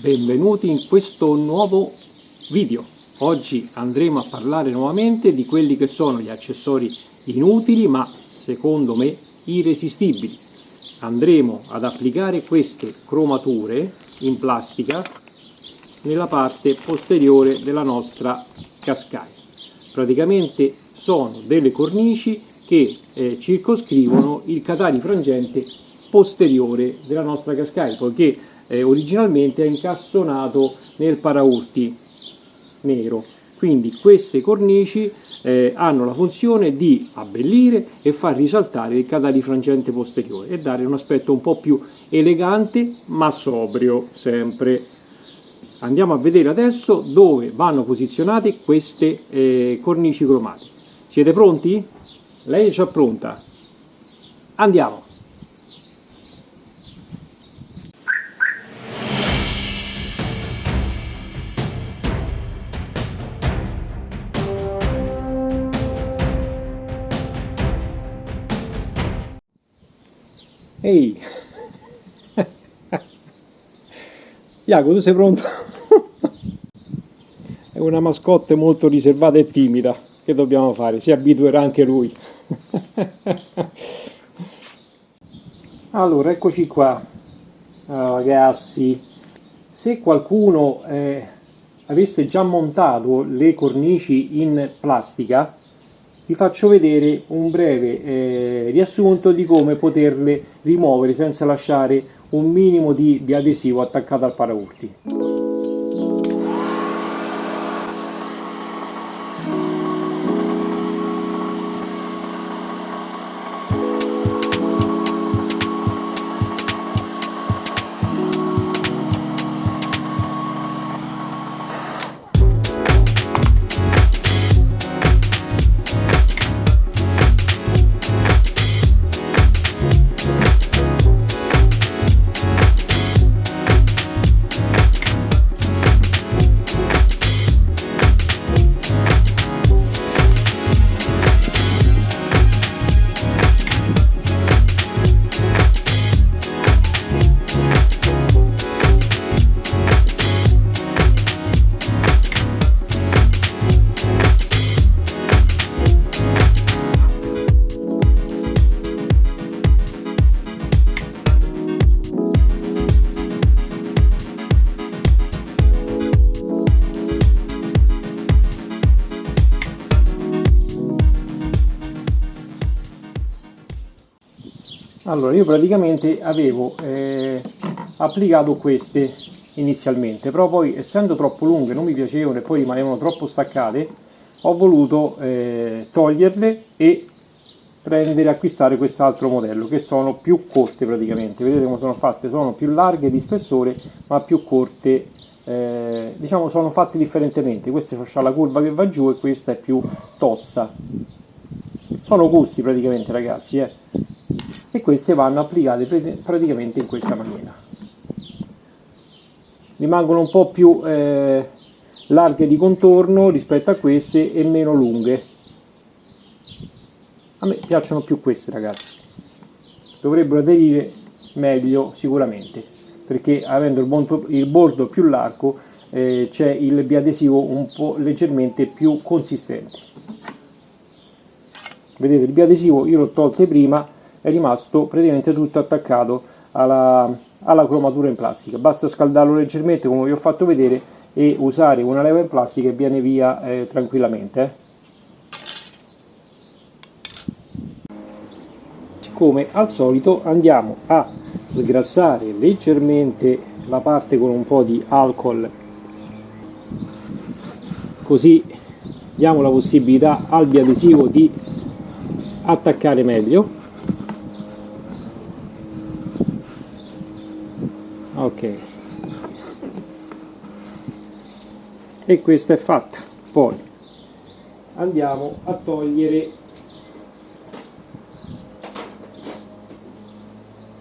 Benvenuti in questo nuovo video. Oggi andremo a parlare nuovamente di quelli che sono gli accessori inutili ma secondo me irresistibili. Andremo ad applicare queste cromature in plastica nella parte posteriore della nostra cascai. Praticamente sono delle cornici che circoscrivono il catarifrangente posteriore della nostra cascai, poiché originalmente è incassonato nel paraurti nero. Quindi queste cornici hanno la funzione di abbellire e far risaltare il catarifrangente posteriore e dare un aspetto un po' più elegante ma sobrio sempre. Andiamo a vedere adesso dove vanno posizionate queste cornici cromate. Siete pronti? Lei è già pronta? Andiamo! Ehi! Iago, tu sei pronto? È una mascotte molto riservata e timida. Che dobbiamo fare? Si abituerà anche lui. Allora, eccoci qua, ragazzi. Se qualcuno avesse già montato le cornici in plastica, vi faccio vedere un breve riassunto di come poterle rimuovere senza lasciare un minimo di adesivo attaccato al paraurti. Allora, io praticamente avevo applicato queste inizialmente, però poi essendo troppo lunghe non mi piacevano e poi rimanevano troppo staccate, ho voluto toglierle e acquistare quest'altro modello, che sono più corte praticamente. Vedete come sono fatte? Sono più larghe di spessore ma più corte, diciamo sono fatte differentemente. Questa ha la curva che va giù e questa è più tozza. Sono gusti praticamente, ragazzi, e queste vanno applicate praticamente in questa maniera. Rimangono un po' più larghe di contorno rispetto a queste e meno lunghe. A me piacciono più queste, ragazzi. Dovrebbero aderire meglio sicuramente, perché avendo il bordo più largo c'è il biadesivo un po' leggermente più consistente. Vedete, il biadesivo io l'ho tolto prima, è rimasto praticamente tutto attaccato alla cromatura in plastica. Basta scaldarlo leggermente come vi ho fatto vedere e usare una leva in plastica e viene via tranquillamente. Come al solito andiamo a sgrassare leggermente la parte con un po' di alcol, così diamo la possibilità al biadesivo di attaccare meglio. Ok, e questa è fatta. Poi andiamo a togliere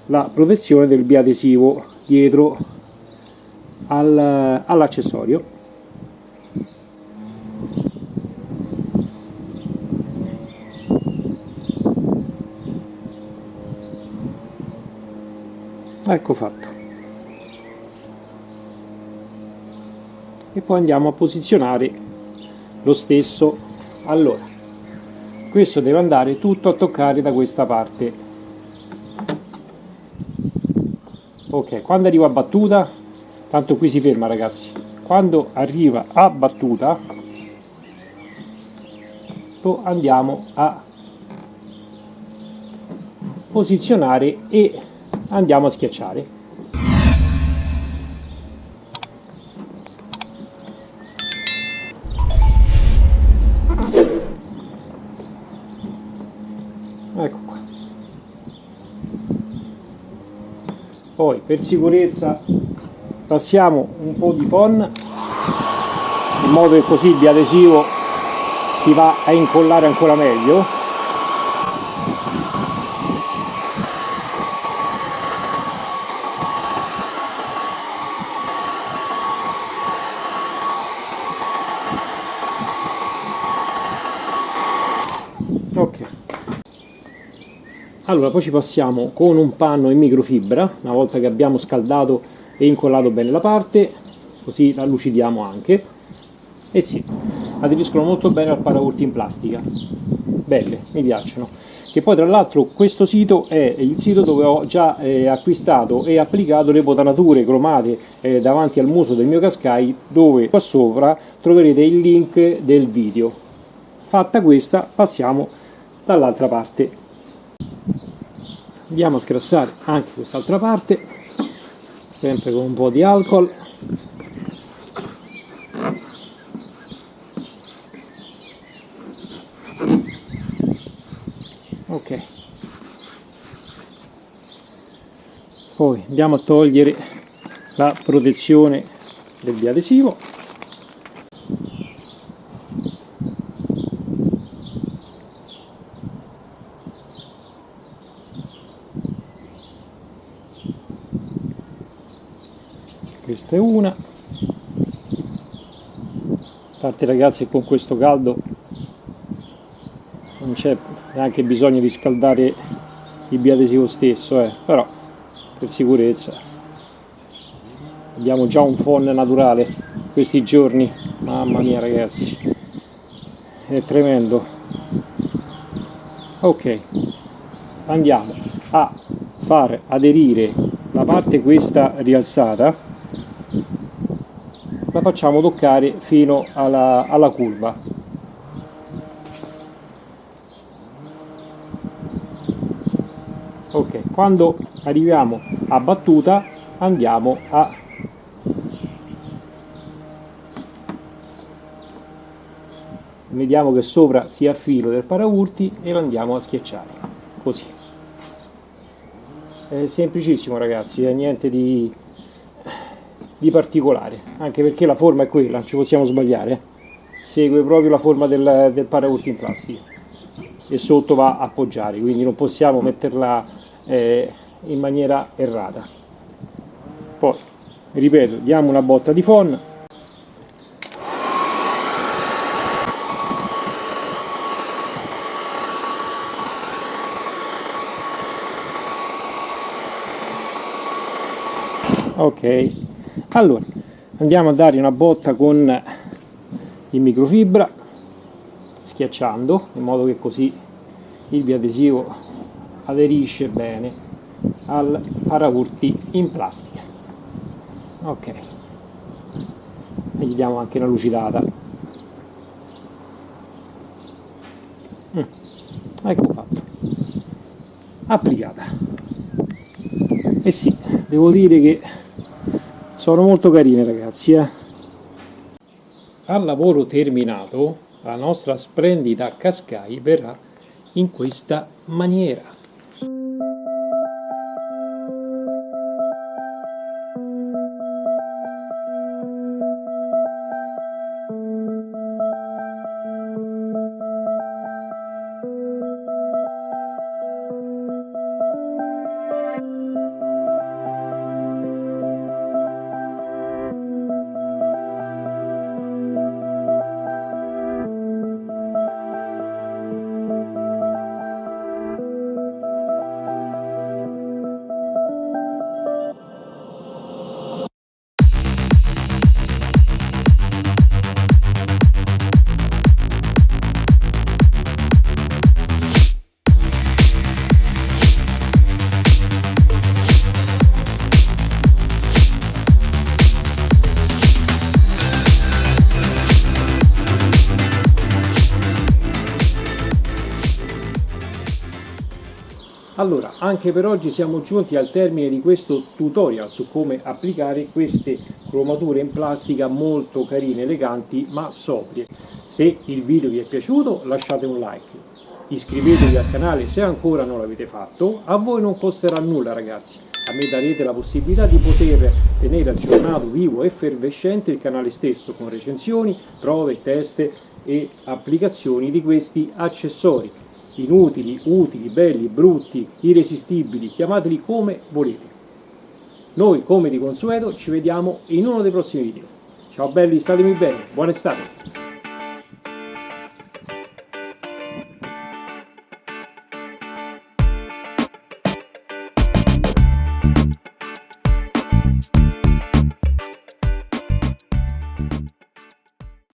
la protezione del biadesivo dietro all'accessorio. Ecco fatto. e poi andiamo a posizionare lo stesso. Allora, questo deve andare tutto a toccare da questa parte. Ok, quando arriva a battuta, tanto qui si ferma ragazzi, quando arriva a battuta andiamo a posizionare e andiamo a schiacciare. Ecco qua. Poi per sicurezza passiamo un po' di phon in modo che così il biadesivo si va a incollare ancora meglio. Ok, allora poi ci passiamo con un panno in microfibra una volta che abbiamo scaldato e incollato bene la parte, così la lucidiamo anche. E sì, aderiscono molto bene al paraurti in plastica, belle, mi piacciono. Che poi tra l'altro questo sito è il sito dove ho già acquistato e applicato le potanature cromate davanti al muso del mio Qashqai, dove qua sopra troverete il link del video. Fatta questa, passiamo dall'altra parte. Andiamo a sgrassare anche quest'altra parte, sempre con un po' di alcol. Ok, poi andiamo a togliere la protezione del biadesivo. Questa è una. A parte ragazzi, con questo caldo non c'è neanche bisogno di scaldare il biadesivo stesso, però per sicurezza abbiamo già un phon naturale questi giorni. Mamma mia ragazzi, è tremendo. Ok, andiamo a far aderire la parte questa rialzata, la facciamo toccare fino alla curva. Ok, quando arriviamo a battuta andiamo a vediamo che sopra sia a filo del paraurti e lo andiamo a schiacciare così. È semplicissimo ragazzi, niente di particolare, anche perché la forma è quella, non ci possiamo sbagliare, segue proprio la forma del paraurti in plastica e sotto va a appoggiare, quindi non possiamo metterla in maniera errata. Poi ripeto, diamo una botta di phon. Ok, allora andiamo a dare una botta con il microfibra schiacciando in modo che così il biadesivo aderisce bene al paraurti in plastica. Ok, e gli diamo anche una lucidata. Ecco fatto, applicata. E sì, devo dire che sono molto carine ragazzi. Al lavoro terminato la nostra splendida Qashqai verrà in questa maniera. Allora, anche per oggi siamo giunti al termine di questo tutorial su come applicare queste cromature in plastica molto carine, eleganti ma sobrie. Se il video vi è piaciuto lasciate un like, iscrivetevi al canale se ancora non l'avete fatto, a voi non costerà nulla ragazzi, a me darete la possibilità di poter tenere aggiornato, vivo, effervescente il canale stesso con recensioni, prove, test e applicazioni di questi accessori. Inutili, utili, belli, brutti, irresistibili, chiamateli come volete. Noi, come di consueto, ci vediamo in uno dei prossimi video. Ciao belli, statemi bene, buona estate!